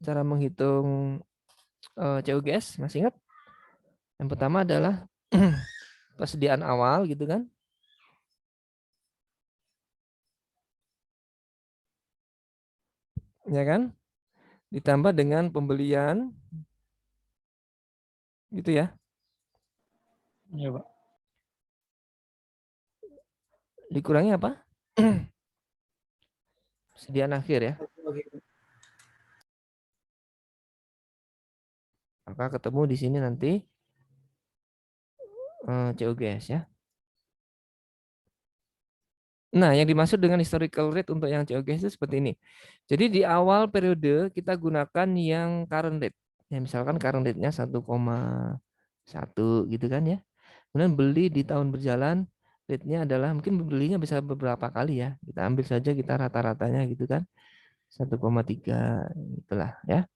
cara menghitung COGS, masih ingat? Yang pertama adalah persediaan awal gitu kan. Ya kan? Ditambah dengan pembelian gitu ya. Iya, Pak. Dikurangi apa? Persediaan akhir ya. Maka ketemu di sini nanti COGS ya. Nah, yang dimaksud dengan historical rate untuk yang COGS itu seperti ini. Jadi di awal periode kita gunakan yang current rate. Ya, misalkan current rate-nya 1,1 gitu kan ya. Kemudian beli di tahun berjalan rate-nya adalah mungkin belinya bisa beberapa kali ya. Kita ambil saja kita rata-ratanya gitu kan. 1,3 itulah ya.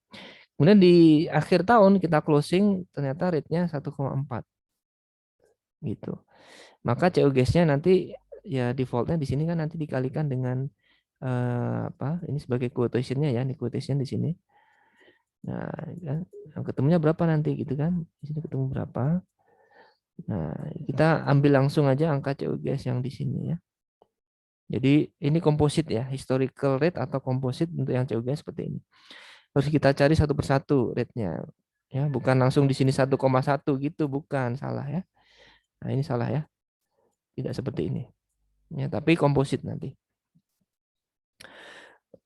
Kemudian di akhir tahun kita closing ternyata rate-nya 1,4 gitu. Maka COGS-nya nanti ya defaultnya di sini kan nanti dikalikan dengan apa? Ini sebagai quotation-nya ya, ini quotation di sini. Nah, ya, ketemunya berapa nanti gitu kan? Di sini ketemu berapa? Nah, kita ambil langsung aja angka COGS yang di sini ya. Jadi ini komposit ya, historical rate atau komposit untuk yang COGS seperti ini. Harus kita cari satu persatu rate-nya. Ya, bukan langsung di sini 1,1 gitu, bukan, salah ya. Nah, ini salah ya. Tidak seperti ini. Ya, tapi komposit nanti.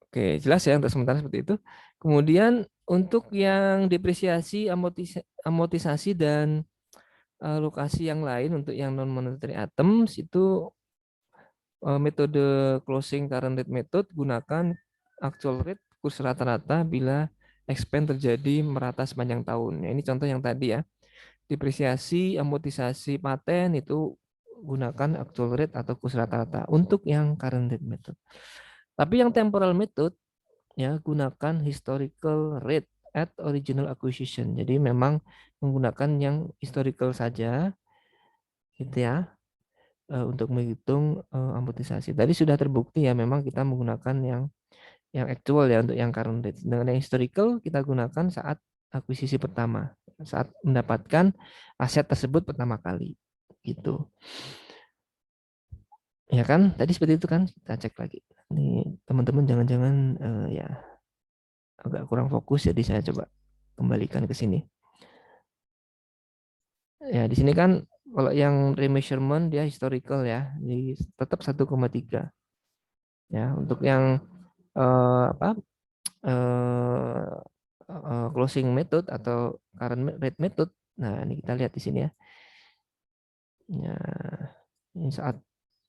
Oke, jelas ya untuk sementara seperti itu. Kemudian untuk yang depresiasi, amortisasi dan lokasi yang lain untuk yang non monetary items itu metode closing current rate method gunakan actual rate kurs rata-rata bila expand terjadi merata sepanjang tahun. Ya, ini contoh yang tadi ya. Depresiasi, amortisasi paten itu gunakan actual rate atau kurs rata-rata untuk yang current rate method. Tapi yang temporal method ya gunakan historical rate at original acquisition. Jadi memang menggunakan yang historical saja gitu ya untuk menghitung amortisasi. Tadi sudah terbukti ya memang kita menggunakan yang actual ya untuk yang current rate. Dengan yang historical kita gunakan saat akuisisi pertama, saat mendapatkan aset tersebut pertama kali gitu. Ya kan? Tadi seperti itu kan? Kita cek lagi. Ini teman-teman jangan-jangan ya agak kurang fokus jadi saya coba kembalikan ke sini. Ya, di sini kan kalau yang remeasurement dia historical ya, jadi tetap 1,3 ya. Untuk yang apa closing method atau current rate method. Nah, ini kita lihat di sini ya. Ya, ini saat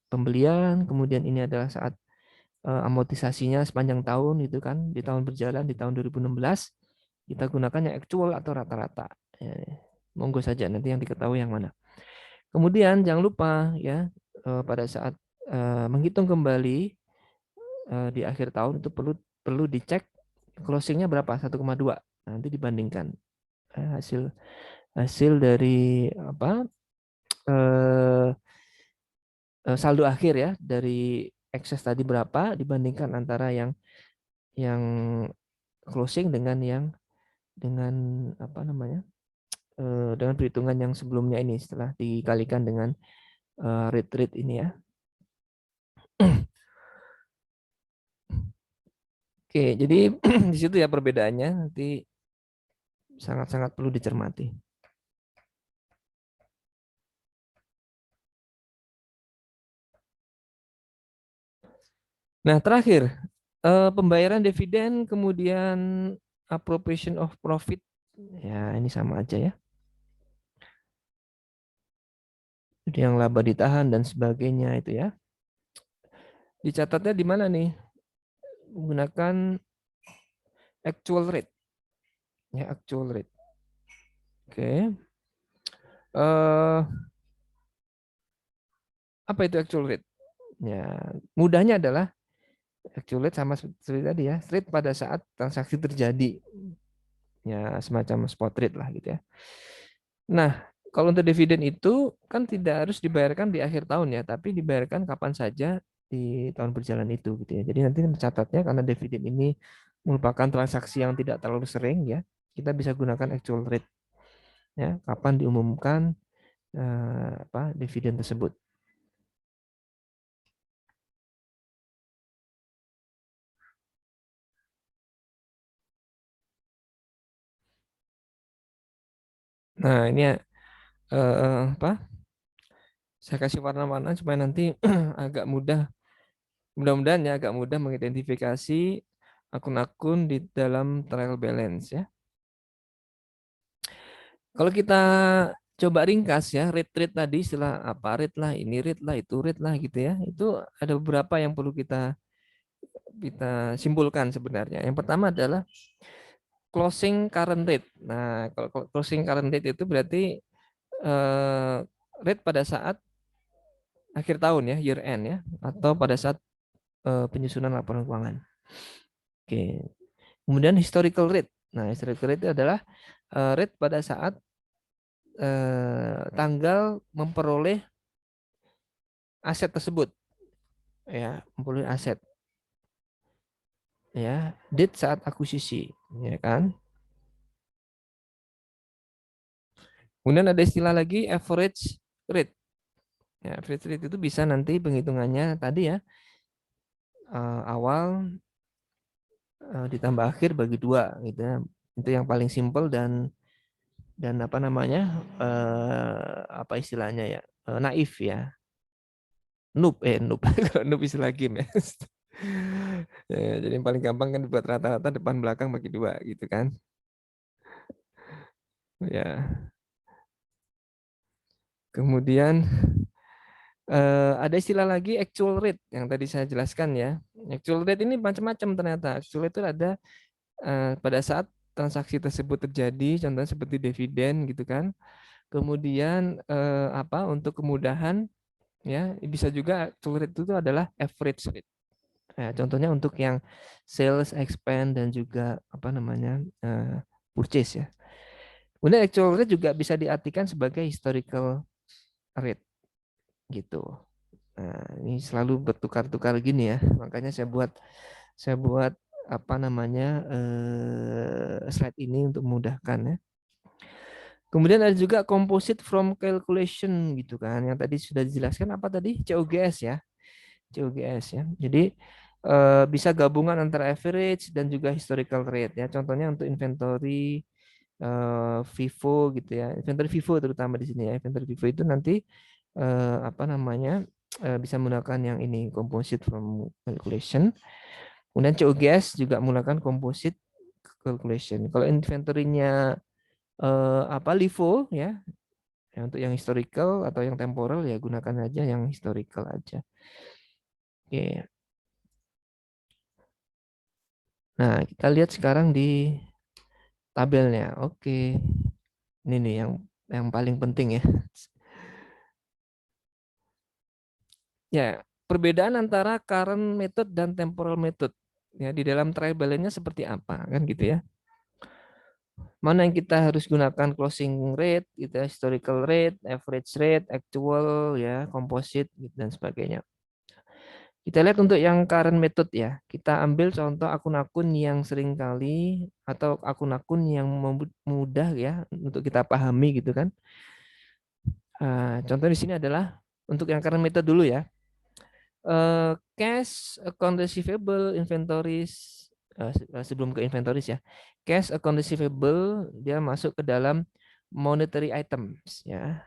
pembelian, kemudian ini adalah saat amortisasinya sepanjang tahun itu kan di tahun berjalan di tahun 2016 kita gunakan yang actual atau rata-rata. Ya, monggo saja nanti yang diketahui yang mana. Kemudian jangan lupa ya pada saat menghitung kembali di akhir tahun itu perlu perlu dicek closingnya berapa 1,2. Nanti dibandingkan hasil hasil dari apa eh, saldo akhir ya dari excess tadi berapa dibandingkan antara yang closing dengan yang dengan apa namanya dengan perhitungan yang sebelumnya ini setelah dikalikan dengan rate ini ya. Oke, jadi di situ ya perbedaannya nanti sangat-sangat perlu dicermati. Nah, terakhir pembayaran dividen kemudian appropriation of profit ya ini sama aja ya. Jadi yang laba ditahan dan sebagainya itu ya. Dicatatnya di mana nih? Menggunakan actual rate. Ya, actual rate. Oke. Apa itu actual rate? Ya, mudahnya adalah actual rate sama seperti tadi ya, rate pada saat transaksi terjadi. Ya, semacam spot rate lah gitu ya. Nah, kalau untuk dividen itu kan tidak harus dibayarkan di akhir tahun ya, tapi dibayarkan kapan saja di tahun berjalan itu gitu ya. Jadi nanti catatnya karena dividen ini merupakan transaksi yang tidak terlalu sering ya, kita bisa gunakan actual rate ya, kapan diumumkan dividen tersebut. Nah, ini apa? Saya kasih warna-warna supaya nanti agak mudah, mudah-mudahan ya agak mudah mengidentifikasi akun-akun di dalam trial balance ya. Kalau kita coba ringkas ya, rate tadi istilah apa, rate lah, ini rate lah, itu rate lah gitu ya. Itu ada beberapa yang perlu kita simpulkan sebenarnya. Yang pertama adalah closing current rate. Nah, kalau closing current rate itu berarti eh, rate pada saat akhir tahun ya, year end ya, atau pada saat penyusunan laporan keuangan. Oke. Kemudian historical rate. Nah, historical rate itu adalah rate pada saat tanggal memperoleh aset tersebut ya, memperoleh aset ya, date saat akuisisi ya kan. Kemudian ada istilah lagi average rate. Ya, average rate itu bisa nanti penghitungannya tadi ya, awal ditambah akhir bagi 2 gitu ya. Itu yang paling simpel dan apa namanya? Apa istilahnya ya? Naif ya. Noob kalau noob istilah game ya. Ya, jadi yang paling gampang kan dibuat rata-rata depan belakang bagi 2 gitu kan. Ya. Kemudian ada istilah lagi actual rate yang tadi saya jelaskan ya. Actual rate ini macam-macam ternyata. Actual rate itu ada pada saat transaksi tersebut terjadi, contohnya seperti dividen gitu kan. Kemudian untuk kemudahan ya bisa juga actual rate itu adalah average rate. Contohnya untuk yang sales, expand dan juga apa namanya purchase ya. Kemudian actual rate juga bisa diartikan sebagai historical rate gitu. Nah, ini selalu bertukar-tukar gini ya. Makanya saya buat apa namanya slide ini untuk memudahkan ya. Kemudian ada juga composite from calculation gitu kan. Yang tadi sudah dijelaskan apa tadi? COGS ya. COGS ya. Jadi bisa gabungan antara average dan juga historical rate ya. Contohnya untuk inventory FIFO gitu ya. Inventory FIFO terutama di sini ya. Inventory FIFO itu nanti apa namanya bisa menggunakan yang ini composite from calculation. Kemudian COGS juga menggunakan composite calculation. Kalau inventory-nya LIFO ya, untuk yang historical atau yang temporal ya gunakan aja yang historical aja. Oke. Nah, kita lihat sekarang di tabelnya. Oke. Ini nih yang paling penting ya. Ya, perbedaan antara current method dan temporal method ya di dalam trial balance-nya seperti apa kan gitu ya. Mana yang kita harus gunakan closing rate, gitu, historical rate, average rate, actual ya, composite gitu, dan sebagainya. Kita lihat untuk yang current method ya. Kita ambil contoh akun-akun yang sering kali atau akun-akun yang mudah ya untuk kita pahami gitu kan. Contoh di sini adalah untuk yang current method dulu ya. Cash, account receivable, inventories sebelum ke inventories ya. Cash, account receivable dia masuk ke dalam monetary items ya.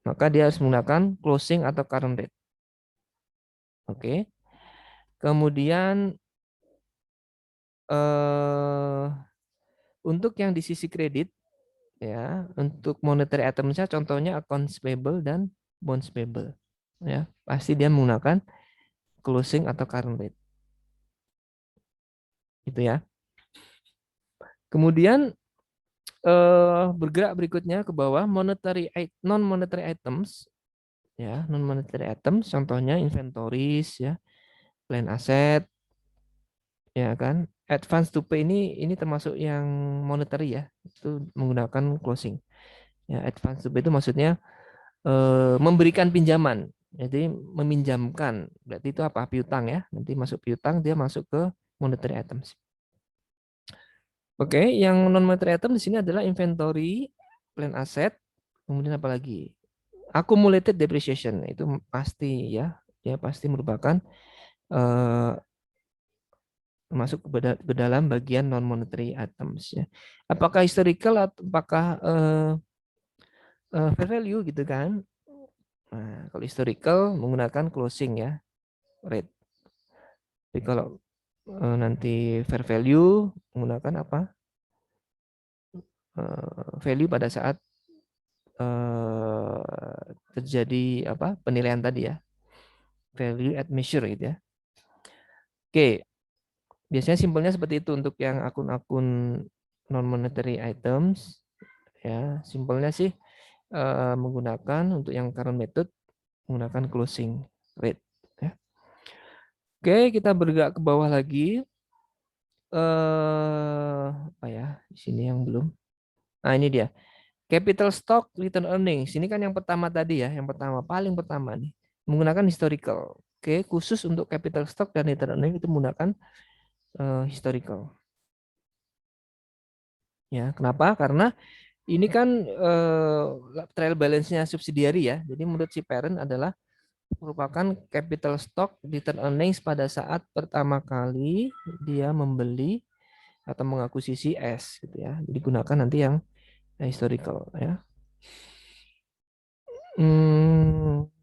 Maka dia harus menggunakan closing atau current rate. Oke. Kemudian untuk yang di sisi kredit ya, untuk monetary itemnya contohnya accounts payable dan bonds payable ya. Pasti dia menggunakan closing atau current rate. Gitu ya. Kemudian bergerak berikutnya ke bawah non monetary items ya, non monetary items contohnya inventories ya, plan aset ya kan. Advance to pay ini termasuk yang monetary ya, itu menggunakan closing. Ya, advance to pay itu maksudnya memberikan pinjaman. Jadi meminjamkan. Berarti itu apa? Piutang ya. Nanti masuk piutang dia masuk ke monetary items. Oke, yang non monetary item di sini adalah inventory, plan asset, kemudian apa lagi? Accumulated depreciation itu pasti ya, dia pasti merupakan eh, masuk ke dalam bagian non monetary items ya. Apakah historical atau apakah fair value gitu kan? Nah, kalau historical menggunakan closing ya, rate. Tapi kalau nanti fair value menggunakan apa? Value pada saat terjadi apa? Penilaian tadi ya. Value at measure gitu ya. Oke, biasanya simpelnya seperti itu untuk yang akun-akun non monetary items ya. Simpelnya sih menggunakan untuk yang current method menggunakan closing rate ya. Oke, kita bergerak ke bawah lagi. Apa ya? Di sini yang belum. Nah, ini dia. Capital stock return earnings. Ini kan yang pertama tadi ya, yang pertama paling pertama nih. Menggunakan historical. Oke, khusus untuk capital stock dan return earnings itu menggunakan historical. Ya, kenapa? Karena ini kan trial balance-nya subsidiary ya. Jadi menurut si parent adalah merupakan capital stock return earnings pada saat pertama kali dia membeli atau mengakuisisi S gitu ya. Jadi gunakan nanti yang historical ya.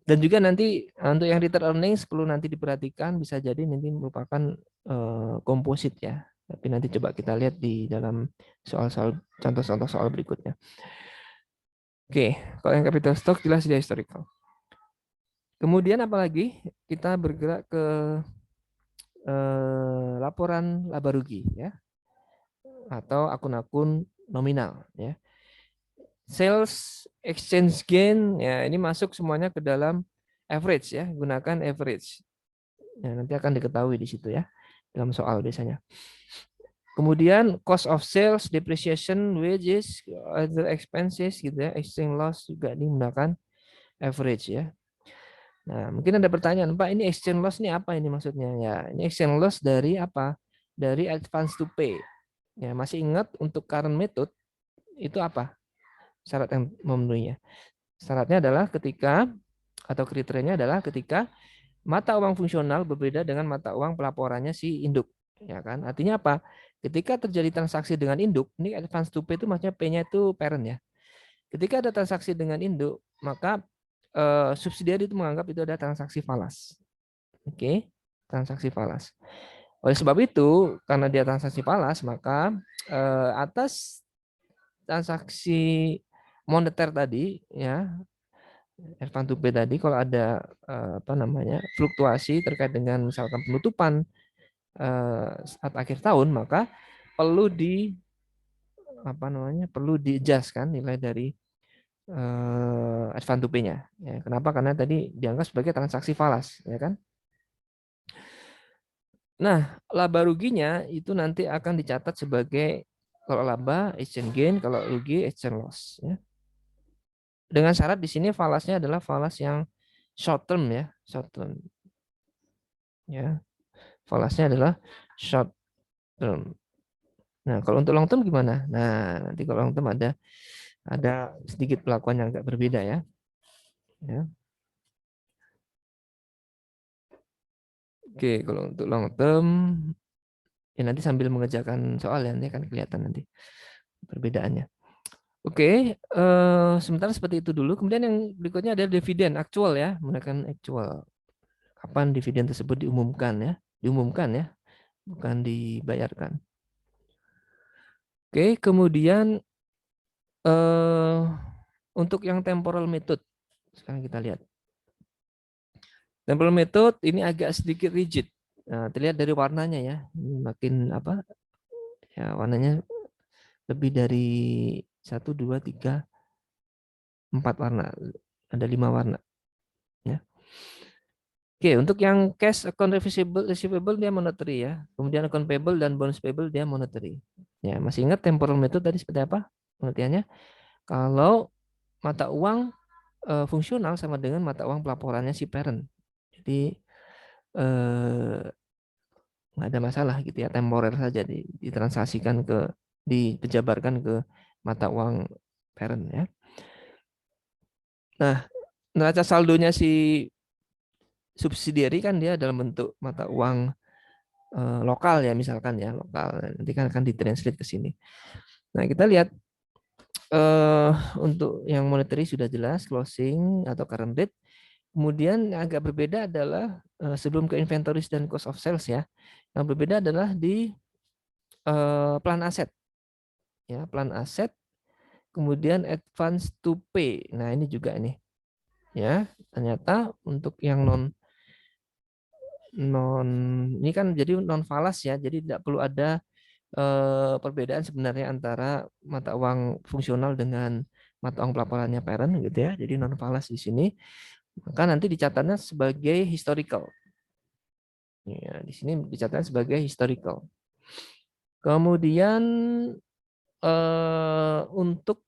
Dan juga nanti untuk yang return earnings perlu nanti diperhatikan bisa jadi nanti merupakan komposit ya. Tapi nanti coba kita lihat di dalam soal-soal contoh-contoh soal berikutnya. Oke, kalau yang capital stock jelas dia historical. Kemudian apalagi kita bergerak ke laporan laba rugi ya atau akun-akun nominal ya. Sales exchange gain ya ini masuk semuanya ke dalam average ya, gunakan average. Ya, nanti akan diketahui di situ ya dalam soal biasanya. Kemudian cost of sales, depreciation, wages, other expenses gitu ya, exchange loss juga digunakan average ya. Nah, mungkin ada pertanyaan, Pak, ini exchange loss ini apa ini maksudnya? Ya, ini exchange loss dari apa? Dari advance to pay. Ya, masih ingat untuk current method itu apa? Syarat yang memenuhinya. Syaratnya adalah ketika atau kriterianya adalah ketika mata uang fungsional berbeda dengan mata uang pelaporannya si induk, ya kan? Artinya apa? Ketika terjadi transaksi dengan induk, ini advance to pay itu maksudnya P-nya itu parent ya. Ketika ada transaksi dengan induk, maka subsidiari itu menganggap itu ada transaksi falas. Oke, transaksi falas. Oleh sebab itu, karena dia transaksi falas, maka atas transaksi moneter tadi, ya, advance to pay tadi, kalau ada apa namanya fluktuasi terkait dengan misalkan penutupan saat akhir tahun, maka perlu di apa namanya perlu di adjust kan nilai dari advance to pay-nya. Ya, kenapa? Karena tadi dianggap sebagai transaksi falas, ya kan? Nah, laba ruginya itu nanti akan dicatat sebagai kalau laba exchange gain, kalau rugi exchange loss. Ya. Dengan syarat di sini falasnya adalah falas yang short term ya, short term. Ya, falasnya adalah short term. Nah, kalau untuk long term gimana? Nah, nanti kalau long term ada sedikit pelakuan yang agak berbeda ya. Ya. Oke, kalau untuk long term ya nanti sambil mengerjakan soal ya, nanti akan kelihatan nanti perbedaannya. Oke, sementara seperti itu dulu. Kemudian yang berikutnya adalah dividen aktual ya, menggunakan aktual. Kapan dividen tersebut diumumkan ya? Diumumkan ya, bukan dibayarkan. Oke, kemudian untuk yang temporal method, sekarang kita lihat. Temporal method ini agak sedikit rigid. Nah, terlihat dari warnanya ya, ini makin apa? Ya, warnanya lebih dari 1, 2, 3, 4 warna, ada 5 warna. Ya. Oke, untuk yang cash account receivable dia monetary ya. Kemudian account payable dan bonus payable dia monetary. Ya, masih ingat temporal method tadi seperti apa pengertiannya? Kalau mata uang fungsional sama dengan mata uang pelaporannya si parent. Jadi nggak ada masalah gitu ya, temporer saja ditransaksikan ke dijabarkan ke mata uang parent ya. Nah, neraca saldonya si subsidiary kan dia dalam bentuk mata uang lokal ya, misalkan ya, lokal. Nanti kan akan ditranslate ke sini. Nah, kita lihat untuk yang monetary sudah jelas closing atau current date. Kemudian yang agak berbeda adalah sebelum ke inventories dan cost of sales ya. Yang berbeda adalah di plan aset. Ya, plan aset. Kemudian advance to pay. Nah, ini juga nih. Ya, ternyata untuk yang non ini kan jadi non falas ya. Jadi tidak perlu ada perbedaan sebenarnya antara mata uang fungsional dengan mata uang pelaporannya parent gitu ya. Jadi non falas di sini. Maka nanti dicatatnya sebagai historical. Ya, di sini dicatatkan sebagai historical. Kemudian untuk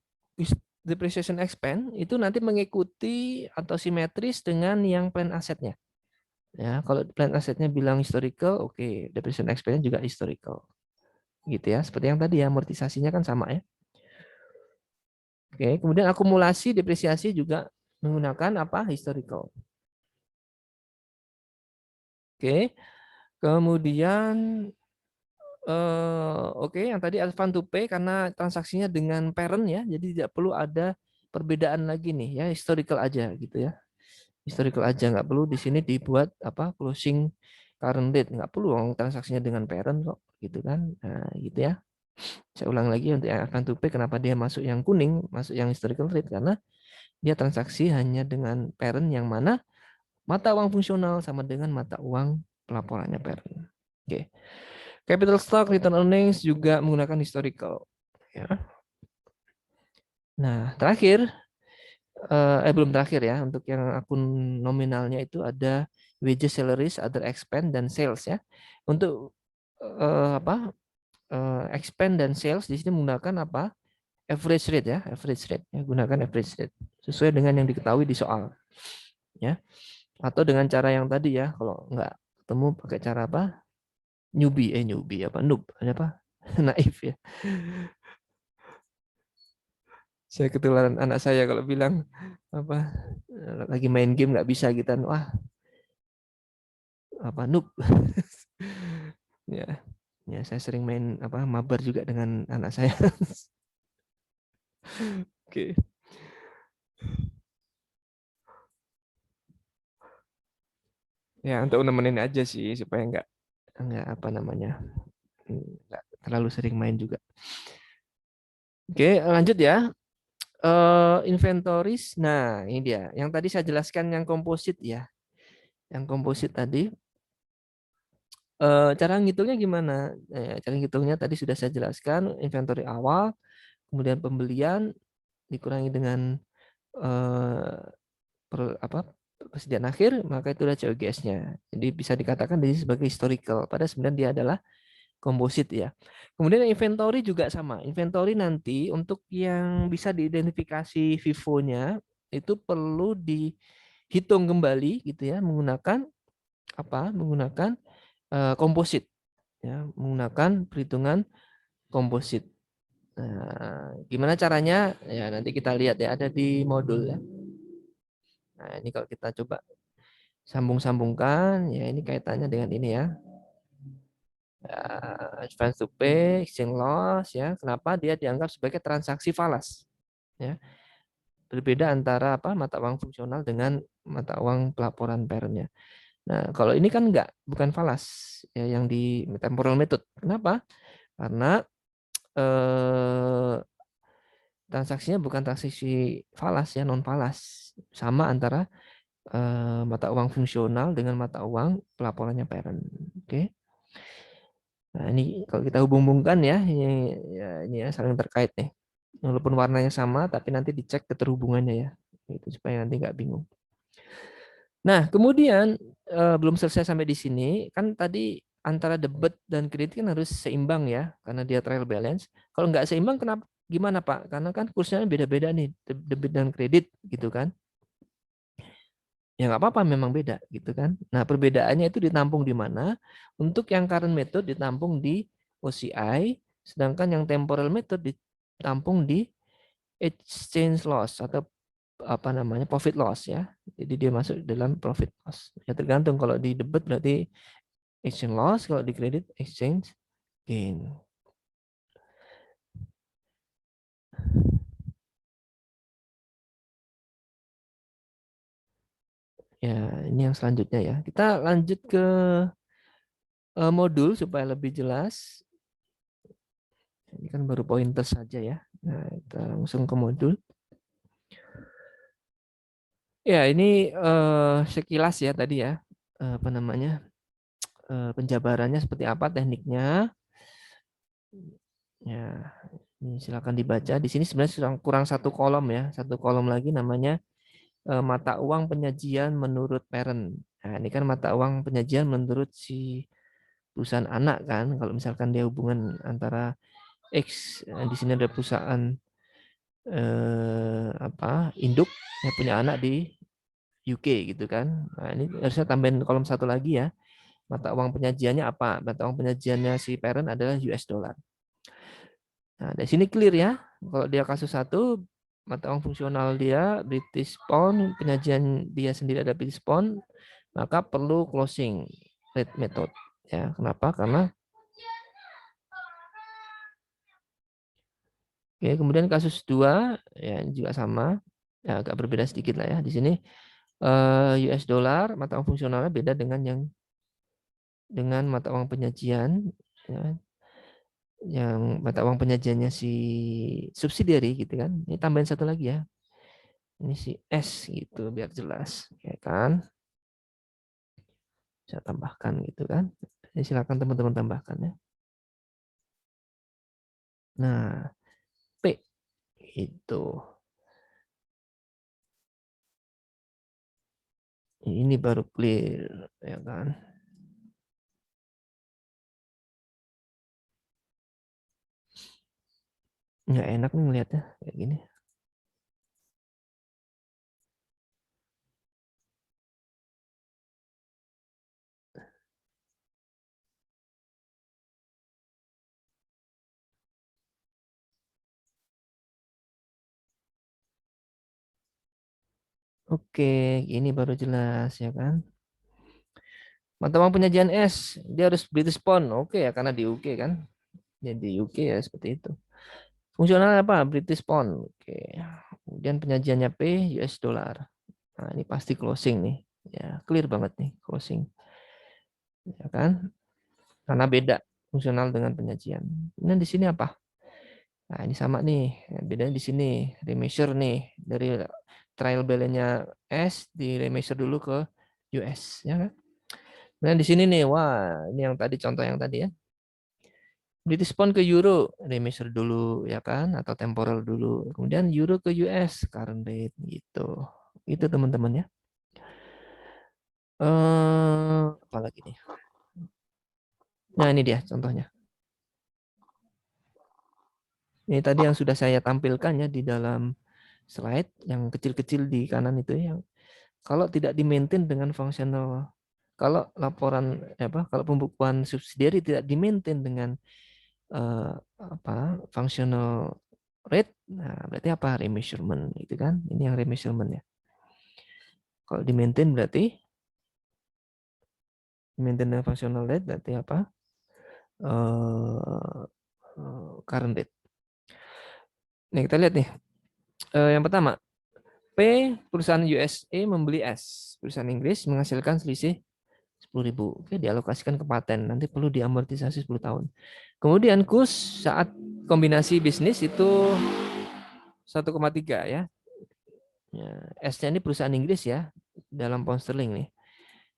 depreciation expense itu nanti mengikuti atau simetris dengan yang plan asetnya. Ya, kalau plan asetnya bilang historical, oke, depreciation expense juga historical. Gitu ya, seperti yang tadi ya, amortisasinya kan sama ya. Oke, kemudian akumulasi depresiasi juga menggunakan apa? Historical. Oke. Kemudian oke, yang tadi advance to pay karena transaksinya dengan parent ya, jadi tidak perlu ada perbedaan lagi nih ya, historical aja gitu ya. Historical aja, nggak perlu di sini dibuat apa closing current date, nggak perlu transaksinya dengan parent kok gitu kan. Nah, gitu ya. Saya ulang lagi untuk yang advance to pay kenapa dia masuk yang kuning, masuk yang historical rate karena dia transaksi hanya dengan parent yang mana mata uang fungsional sama dengan mata uang pelaporannya parent. Oke. Capital stock, return earnings juga menggunakan historical. Ya. Nah, terakhir, belum terakhir ya, untuk yang akun nominalnya itu ada wages, salaries, other expense, dan sales ya. Untuk apa? Expense dan sales di sini menggunakan apa? Average rate ya, average rate. Ya, gunakan average rate sesuai dengan yang diketahui di soal. Ya. Atau dengan cara yang tadi ya, kalau nggak ketemu pakai cara apa? Newbie apa? Noob, apa? Naif ya. Saya ketularan anak saya kalau bilang apa lagi main game nggak bisa gitu, wah apa noob. Ya, ya saya sering main apa mabar juga dengan anak saya. Oke. Ya untuk nemenin aja sih supaya nggak apa namanya nggak terlalu sering main juga. Oke, lanjut ya. Inventories. Nah, ini dia. Yang tadi saya jelaskan yang komposit ya. Yang komposit tadi. Cara ngitungnya gimana? Cara ngitungnya tadi sudah saya jelaskan. Inventory awal, kemudian pembelian dikurangi dengan apa persediaan akhir, maka itu adalah COGS-nya. Jadi bisa dikatakan ini sebagai historical. Padahal sebenarnya dia adalah komposit ya. Kemudian inventory juga sama. Inventory nanti untuk yang bisa diidentifikasi FIFO-nya itu perlu dihitung kembali gitu ya menggunakan apa? Menggunakan komposit ya, menggunakan perhitungan komposit. Nah, gimana caranya? Ya nanti kita lihat ya ada di modul ya. Nah, ini kalau kita coba sambung-sambungkan ya ini kaitannya dengan ini ya. Advance to pay, exchange loss ya. Kenapa dia dianggap sebagai transaksi falas? Ya. Berbeda antara apa mata uang fungsional dengan mata uang pelaporan parentnya. Nah, kalau ini kan enggak, bukan falas ya, yang di temporal method. Kenapa? Karena transaksinya bukan transaksi falas ya, non falas. Sama antara mata uang fungsional dengan mata uang pelaporannya parent. Oke. Nah, ini kalau kita hubung-hubungkan ya, ini ya saling terkait nih. Walaupun warnanya sama, tapi nanti dicek keterhubungannya ya. Itu supaya nanti nggak bingung. Nah, kemudian belum selesai sampai di sini, kan tadi antara debit dan kredit kan harus seimbang ya, karena dia trial balance. Kalau nggak seimbang, kenapa? Gimana Pak? Karena kan kursnya beda-beda nih, debit dan kredit gitu kan. Ya nggak apa-apa, memang beda gitu kan. Nah, perbedaannya itu ditampung di mana? Untuk yang current method ditampung di OCI, Sedangkan yang temporal method ditampung di exchange loss atau apa namanya profit loss ya. Jadi dia masuk dalam profit loss. Ya tergantung, kalau di debit berarti exchange loss, kalau di kredit exchange gain. Ya, ini yang selanjutnya ya. Kita lanjut ke modul supaya lebih jelas. Ini kan baru pointer saja ya. Nah, kita langsung ke modul. Ya, ini sekilas ya tadi ya. Apa namanya? Penjabarannya seperti apa tekniknya. Ya, ini silakan dibaca. Di sini sebenarnya kurang satu kolom ya. Satu kolom lagi namanya mata uang penyajian menurut parent. Nah, ini kan mata uang penyajian menurut si perusahaan anak kan. Kalau misalkan dia hubungan antara X, di sini ada perusahaan apa induk yang punya anak di UK gitu kan. Nah, ini harusnya tambahin kolom satu lagi ya. Mata uang penyajiannya apa? Mata uang penyajiannya si parent adalah US dollar. Nah, dari sini clear ya. Kalau dia kasus satu, mata uang fungsional dia British pound, penyajian dia sendiri ada British pound, maka perlu closing rate method. Ya, kenapa? Karena oke, kemudian kasus 2 ya juga sama. Ya, agak berbeda sedikit lah ya. Di sini US dollar mata uang fungsionalnya beda dengan mata uang penyajian ya, yang mata uang penyajiannya si subsidiary gitu kan. Ini tambahin satu lagi ya. Ini si S gitu biar jelas ya kan. Saya tambahkan gitu kan. Jadi silakan teman-teman tambahkan ya. Nah, P itu. Ini baru clear ya kan. Nggak enak nih ngeliatnya kayak gini. Oke, ini baru jelas ya kan. Mata uang penyajian S, dia harus British pound. Oke ya, karena di UK kan. Jadi UK ya seperti itu. Fungsional apa? British pound. Oke. Kemudian penyajiannya P, US dollar. Nah, ini pasti closing nih. Ya, clear banget nih closing. Ya kan? Karena beda fungsional dengan penyajian. Nah, di sini apa? Nah, ini sama nih. Bedanya di sini. Remeasure nih. Dari trial balance-nya S, di remeasure dulu ke US. Ya kan? Nah, di sini nih. Wah, ini yang tadi contoh yang tadi ya. British pound ke euro, remeasure dulu ya kan, atau temporal dulu. Kemudian euro ke US, current rate gitu. Itu teman-teman ya. Apa lagi nih? Nah, ini dia contohnya. Ini tadi yang sudah saya tampilkan ya di dalam slide yang kecil-kecil di kanan itu yang kalau tidak di-maintain dengan fungsional, kalau laporan apa, kalau pembukuan subsidiary tidak di-maintain dengan apa, functional rate, nah berarti apa? Remeasurement gitu kan. Ini yang remeasurement ya. Kalau di-maintain berarti maintain dengan functional rate berarti apa? Current rate. Nih kita lihat nih. Yang pertama, P perusahaan USA membeli S. Perusahaan Inggris menghasilkan selisih 10.000. Oke, dialokasikan ke paten. Nanti perlu diamortisasi 10 tahun. Kemudian kurs saat kombinasi bisnis itu 1,3 ya. Ya, S-nya ini perusahaan Inggris ya, dalam pound sterling nih.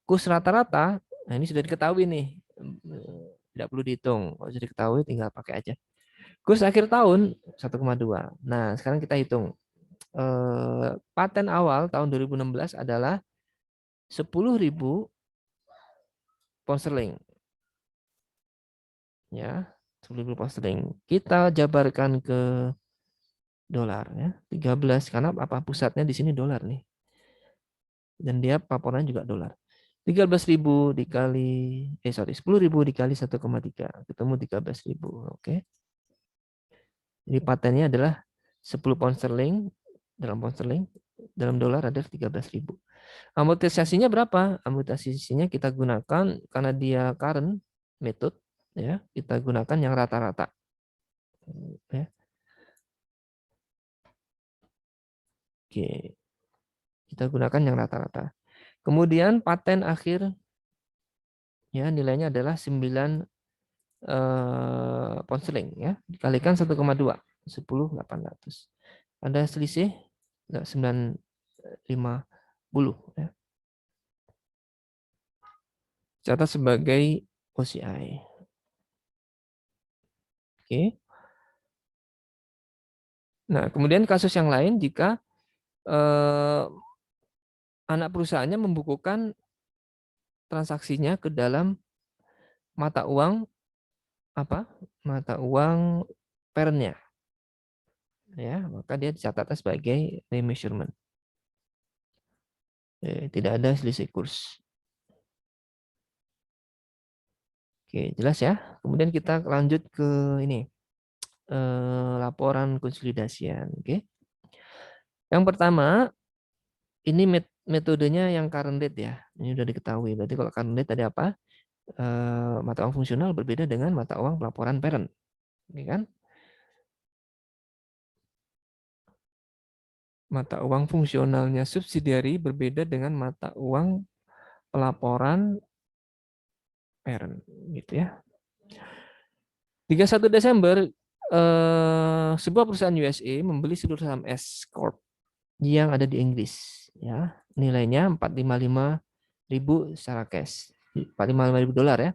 Kurs rata-rata, nah ini sudah diketahui nih. Tidak perlu dihitung. Kalau sudah diketahui tinggal pakai aja. Kurs akhir tahun 1,2. Nah, sekarang kita hitung. Paten awal tahun 2016 adalah 10.000 pound sterling. Ya, 10.000 pound sterling. Kita jabarkan ke dolar ya. 13 karena apa, pusatnya di sini dolar nih. Dan dia paparannya juga dolar. 13.000 dikali 10.000 dikali 1,3 ketemu 13.000. Oke. Jadi patennya adalah 10 pound sterling, dalam dolar ada 13.000. Amortisasinya berapa? Amortisasinya kita gunakan karena dia current method, ya, kita gunakan yang rata-rata. Ya. Oke, kita gunakan yang rata-rata. Kemudian paten akhir, ya, nilainya adalah 9 pound sterling, ya, dikalikan 1,2, 10.800. Ada selisih 950, ya. Catat sebagai OCI. Oke. Nah, kemudian kasus yang lain jika anak perusahaannya membukukan transaksinya ke dalam mata uang apa? Mata uang parentnya, ya, maka dia dicatat sebagai remeasurement. Tidak ada selisih kurs. Oke, jelas ya. Kemudian kita lanjut ke ini, laporan konsolidasian. Oke. Yang pertama, ini metodenya yang current date, ya. Ini sudah diketahui. Berarti kalau current date ada apa? Mata uang fungsional berbeda dengan mata uang pelaporan parent. Oke, kan? Mata uang fungsionalnya subsidiari berbeda dengan mata uang pelaporan parent, gitu ya. 31 Desember sebuah perusahaan USA membeli seluruh saham S Corp yang ada di Inggris, ya. Nilainya 455.000 secara cash. 455.000 dolar, ya.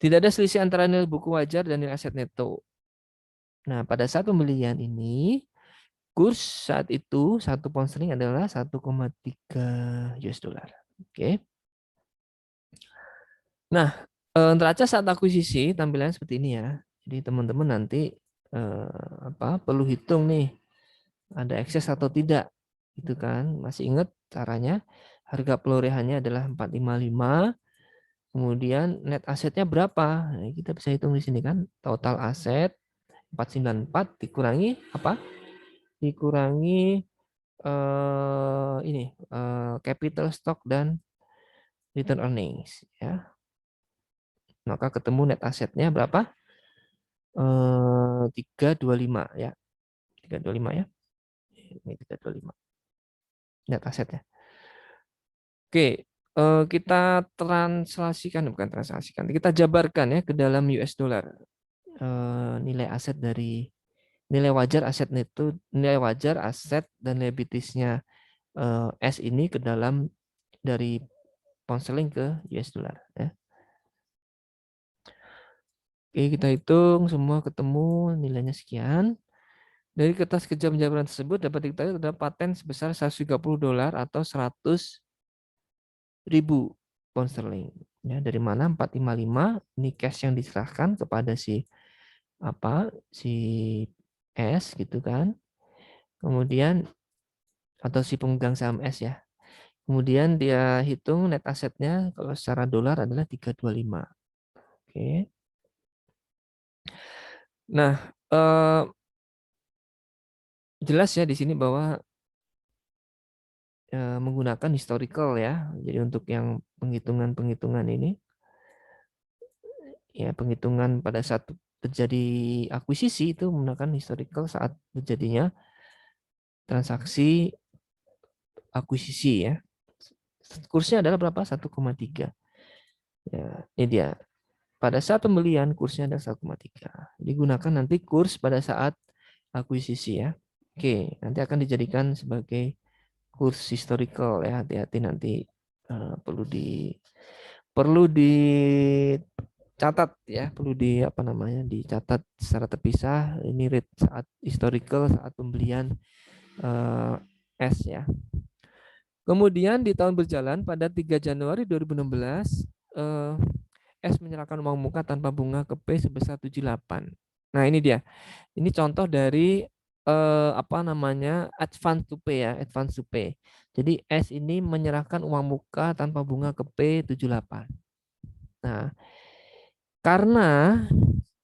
Tidak ada selisih antara nilai buku wajar dan nilai aset neto. Nah, pada saat pembelian ini kurs saat itu 1 pound sterling adalah 1,3 US dollar. Oke. Nah, neraca saat akuisisi tampilannya seperti ini, ya. Jadi teman-teman nanti perlu hitung nih ada ekses atau tidak, gitu kan. Masih ingat caranya? Harga perolehannya adalah 455, kemudian net asetnya berapa? Nah, kita bisa hitung di sini kan. Total aset 494 dikurangi apa? Dikurangi capital stock dan return earnings, ya. Maka ketemu net asetnya berapa? 325, ya. 325, ya. Ini 325 net asetnya. Oke, kita bukan translasikan, kita jabarkan, ya, ke dalam US dollar. Nilai aset dari nilai wajar aset neto, nilai wajar aset dan liabilities-nya S ini ke dalam dari pound sterling ke US dollar, ya. Oke, kita hitung semua ketemu nilainya sekian. Dari kertas kerja penjabaran tersebut dapat diketahui ada paten sebesar 130 dolar atau 100.000 pound sterling. Ya, dari mana 455 ini cash yang diserahkan kepada si S, gitu kan. Kemudian atau si pemegang saham S, ya. Kemudian dia hitung net asetnya kalau secara dolar adalah 325. Oke. Nah, jelas ya di sini bahwa menggunakan historical, ya. Jadi untuk yang penghitungan ini, ya, penghitungan pada saat terjadi akuisisi itu menggunakan historical saat terjadinya transaksi akuisisi, ya. Kursnya adalah berapa? 1,3. Ya, ini dia. Pada saat pembelian kursnya adalah 1,3. Digunakan nanti kurs pada saat akuisisi, ya. Oke, nanti akan dijadikan sebagai kurs historical, ya. Hati-hati nanti perlu dicatat, ya, perlu dicatat secara terpisah ini rate saat historical saat pembelian S, ya. Kemudian di tahun berjalan pada 3 Januari 2016 S menyerahkan uang muka tanpa bunga ke P sebesar 78. Nah, ini dia. Ini contoh dari advance to pay, ya, advance to pay. Jadi S ini menyerahkan uang muka tanpa bunga ke P 78. Nah, karena